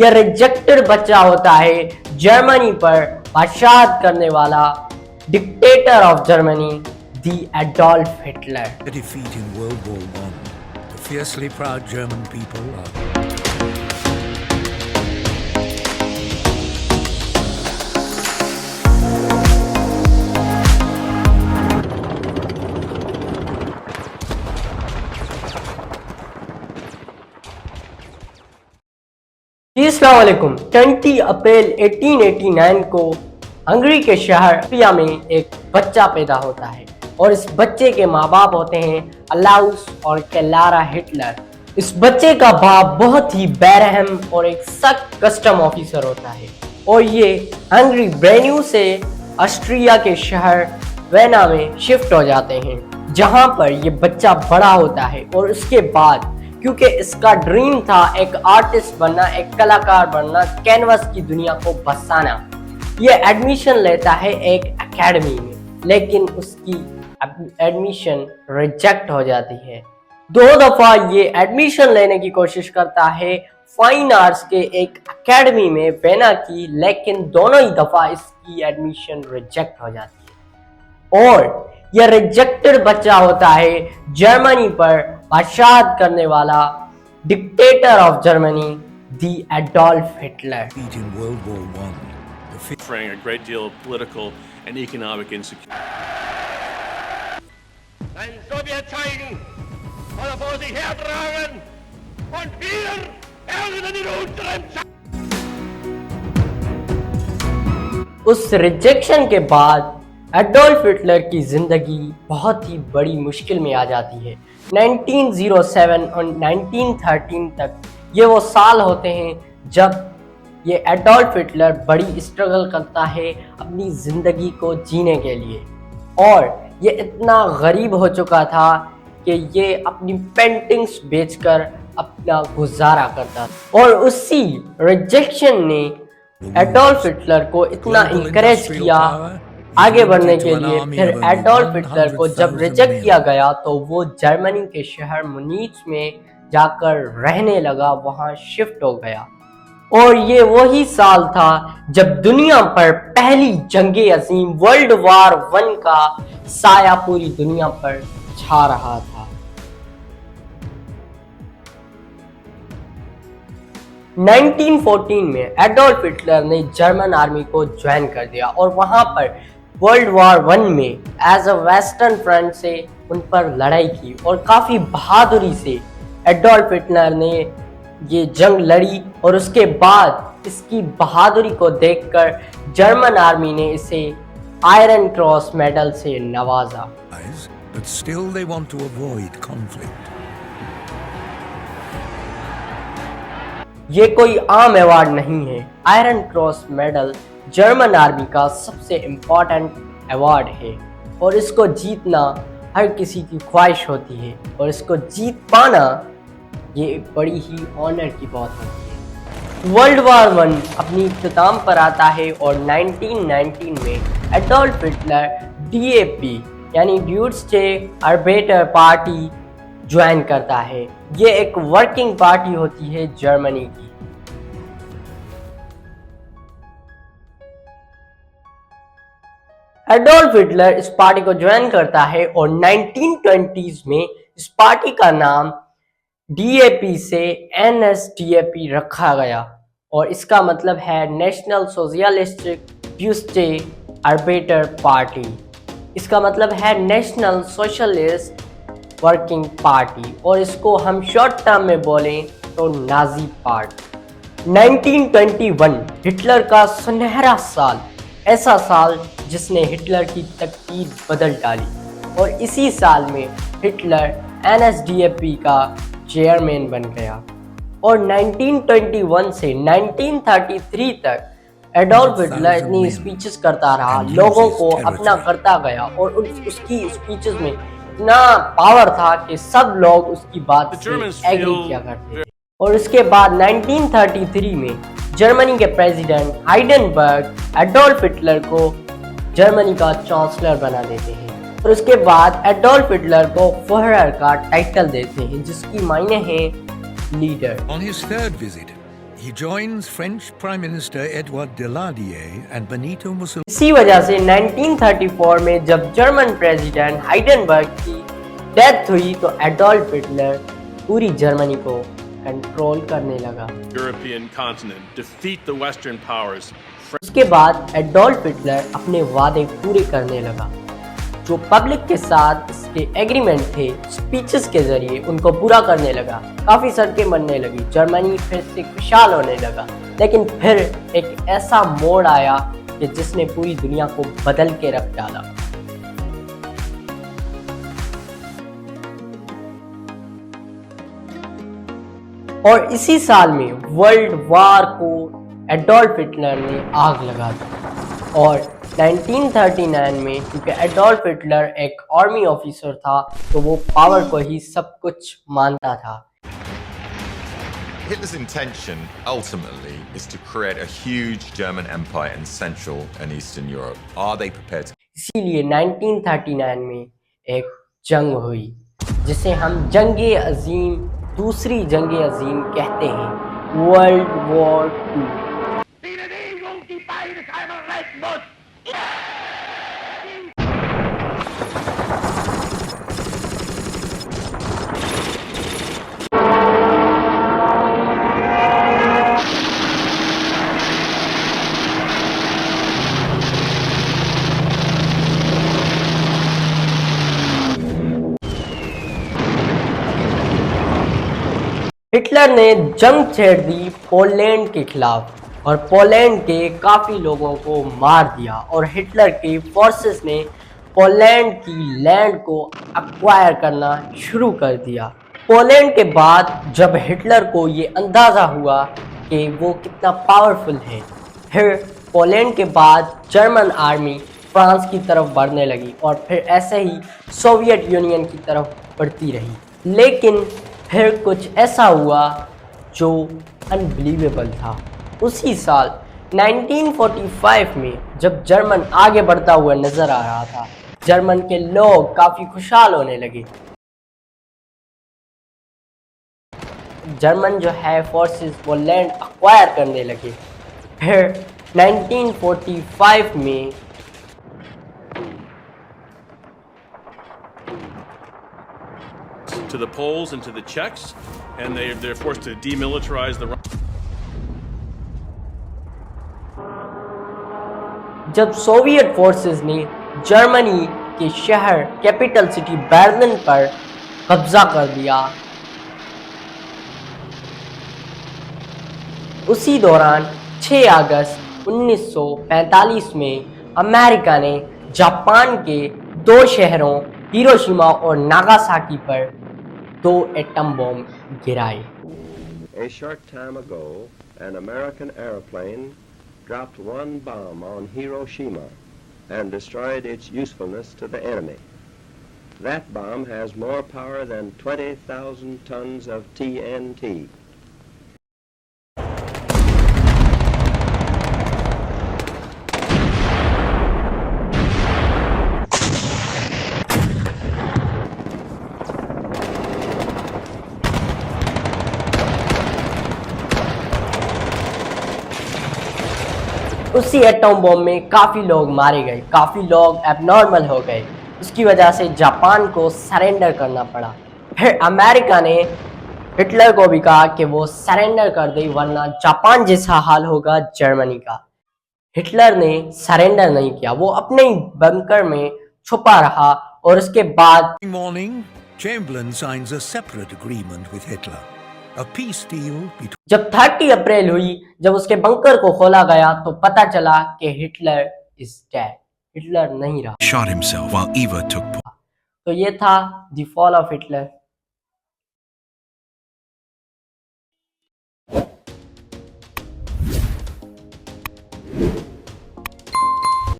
यह रिजेक्टेड बच्चा होता है जर्मनी पर बादशाहत करने वाला dictator of Germany the Adolf Hitler. The defeat in World War I. The fiercely proud German people are. अस्सलाम वालेकुम। 20 अप्रैल 1889 को हंगरी के शहर पिया में एक बच्चा पैदा होता है और इस बच्चे के माँ बाप होते हैं अलाउस और क्लारा हिटलर। इस बच्चे का बाप बहुत ही बेरहम और एक सख्त कस्टम ऑफिसर होता है और ये हंगरी ब्रेन्यू से ऑस्ट्रिया के शहर वेना में शिफ्ट हो जाते हैं, जहाँ पर ये बच्चा बड़ा होता है। और उसके बाद क्योंकि इसका ड्रीम था एक आर्टिस्ट बनना, एक कलाकार बनना, कैनवस की दुनिया को बसाना, ये एडमिशन लेता है एक एकेडमी में, लेकिन उसकी एडमिशन रिजेक्ट हो जाती है। 2 दफा ये एडमिशन लेने की कोशिश करता है फाइन आर्ट्स के एक एकेडमी में वेना की, लेकिन दोनों ही दफा इसकी एडमिशन रिजेक्ट हो जाती है और यह रिजेक्टेड बच्चा होता है जर्मनी पर बादशाहत करने वाला dictator of Germany the Adolf Hitler. Defeat in World War I. Suffering a great deal of political and economic insecurity. Ein Sowjetzeichen soll vor sich hertragen und wir herrschen in unserem उस rejection के बाद Adolf Hitler की जिंदगी बहुत ही बड़ी मुश्किल में आ जाती है। 1907 और 1913 तक ये वो साल होते हैं जब ये एडोल्फ हिटलर बड़ी स्ट्रगल करता है अपनी जिंदगी को जीने के लिए और ये इतना गरीब हो चुका था कि ये अपनी पेंटिंग्स बेचकर अपना गुजारा करता था। और उसी रिजेक्शन ने एडोल्फ हिटलर को इतना इंकरेज किया आगे बढ़ने के लिए। फिर एडोल्फ हिटलर को जब रिजेक्ट किया गया तो वो जर्मनी के शहर मुनीच में जाकर रहने लगा, वहां शिफ्ट हो गया। और ये वही साल था जब दुनिया पर पहली जंगे अजीम वर्ल्ड वार 1 का साया पूरी दुनिया पर छा रहा था। 1914 में एडोल्फ हिटलर ने जर्मन आर्मी को ज्वाइन कर दिया और वहां पर वर्ल्ड वार 1 में एज अ वेस्टर्न फ्रंट से उन पर लड़ाई की और काफी बहादुरी से एडोल्फ हिटलर ने ये जंग लड़ी। और उसके बाद इसकी बहादुरी को देखकर जर्मन आर्मी ने इसे आयरन क्रॉस मेडल से नवाजा। But still they want to avoid conflict. ये कोई आम अवार्ड नहीं है। Iron cross medal German army का सबसे इम्पोर्टेंट अवार्ड है और इसको जीतना हर किसी की ख्वाहिश होती है और इसको जीत पाना ये बड़ी ही ऑनर की बात होती है। वर्ल्ड वार 1 अपनी इख्तिताम पर आता है और 1919 में एडोल्फ हिटलर DAP यानी ड्यूट्सडे आर्बेटर पार्टी ज्वाइन करता है। ये एक वर्किंग पार्टी होती है जर्मनी की। एडोल्फ हिटलर इस पार्टी को ज्वाइन करता है और 1920s में इस पार्टी का नाम DAP से NSDAP रखा गया और इसका मतलब है नेशनल सोशलिस्टिक ड्यूट्सडे आर्बेटर पार्टी। इसका मतलब है नेशनल सोशलिस्ट वर्किंग पार्टी और इसको हम शॉर्ट टर्म में बोलें तो नाजी पार्टी। 1921 हिटलर का सुनहरा साल, ऐसा साल जिसने हिटलर की तकदीर बदल डाली और इसी साल में हिटलर NSDAP का चेयरमैन बन गया। और 1921 से 1933 तक एडोल्फ हिटलर इतनी स्पीचेस करता रहा, लोगों को अपना करता गया और उसकी स्पीचेस में इतना पावर था कि सब लोग उसकी बात से एग्री किया करते थे। और उसके बाद 1933 में जर्मनी के प्रेसिडेंट हाइडेनबर्ग एडोल्फ हिटलर को जर्मनी का चांसलर बना देते हैं और उसके बाद एडोल्फ हिटलर को फुहरर का टाइटल देते हैं जिसकी मायने है leader. On his third visit, He joins French Prime Minister Edouard Daladier and Benito Mussolini. इसी वजह से 1934 में जब जर्मन प्रेसिडेंट हाइडेनबर्ग की डेथ हुई तो एडोल्फ हिटलर पूरी जर्मनी को कंट्रोल करने लगा। European continent, defeat the Western powers. उसके बाद एडोल्फ हिटलर अपने वादे पूरे करने लगा। जो पब्लिक के साथ इसके एग्रीमेंट थे, स्पीचेस के जरिए उनको पूरा करने लगा। काफी सड़कें बनने लगी, जर्मनी फिर से खुशहाल होने लगा। लेकिन फिर एक ऐसा मोड़ आया कि जिसने पूरी दुनिया को बदल के रख डाला। और इसी साल में वर्ल्ड वार को एडोल्फ हिटलर ने आग लगा दी। और 1939 में क्योंकि एडोल्फ हिटलर एक आर्मी ऑफिसर था तो वो पावर को ही सब कुछ मानता था। Hitler's intention ultimately is to create a huge German empire in Central and Eastern Europe. Are they prepared to? इसीलिए 1939 में एक जंग हुई जिसे हम जंगे अजीम, दूसरी जंगे अजीम कहते हैं, world war 2। Die Bewegung, die beides einmal retten muss. Hitler ने जंग छेड़ दी पोलैंड के खिलाफ और पोलैंड के काफ़ी लोगों को मार दिया और हिटलर के फोर्सेस ने पोलैंड की लैंड को अक्वायर करना शुरू कर दिया। पोलैंड के बाद जब हिटलर को ये अंदाज़ा हुआ कि वो कितना पावरफुल है, फिर पोलैंड के बाद जर्मन आर्मी फ्रांस की तरफ बढ़ने लगी और फिर ऐसे ही सोवियत यूनियन की तरफ बढ़ती रही। लेकिन फिर कुछ ऐसा हुआ जो अनबिलीवेबल था। उसी साल 1945 में जब जर्मन आगे बढ़ता हुआ नजर आ रहा था, जर्मन के लोग काफी खुशहाल होने लगे। जर्मन जो है फोर्सेस वो लैंड अक्वायर करने लगे। फिर 1945 में To the Poles and to the Czechs, and they're forced to demilitarize the. जब सोवियत फोर्सेस ने जर्मनी के शहर कैपिटल सिटी बर्लिन पर कब्जा कर लिया, उसी दौरान 6 अगस्त 1945 में अमेरिका ने जापान के 2 शहरों हिरोशिमा और नागासाकी पर 2 एटम बम गिराए। A short time ago, an American airplane dropped one bomb on Hiroshima and destroyed its usefulness to the enemy. That bomb has more power than 20,000 tons of TNT. उसी atom bomb में काफ़ी लोग मारे गए, काफ़ी लोग abnormal हो गए। उसकी वजह से जापान को सरेंडर करना पड़ा। फिर अमेरिका ने हिटलर को भी कहा कि वो सरेंडर कर दे वरना जापान जैसा हाल होगा जर्मनी का। हिटलर ने सरेंडर नहीं किया, वो अपने ही बंकर में छुपा रहा और उसके बाद Morning, Chamberlain signs a separate agreement with Hitler, a peace deal between. जब 30 अप्रैल हुई, जब उसके बंकर को खोला गया तो पता चला कि हिटलर इज डेड, हिटलर नहीं रहा। Shot himself while Eva took. तो ये था द फॉल ऑफ हिटलर।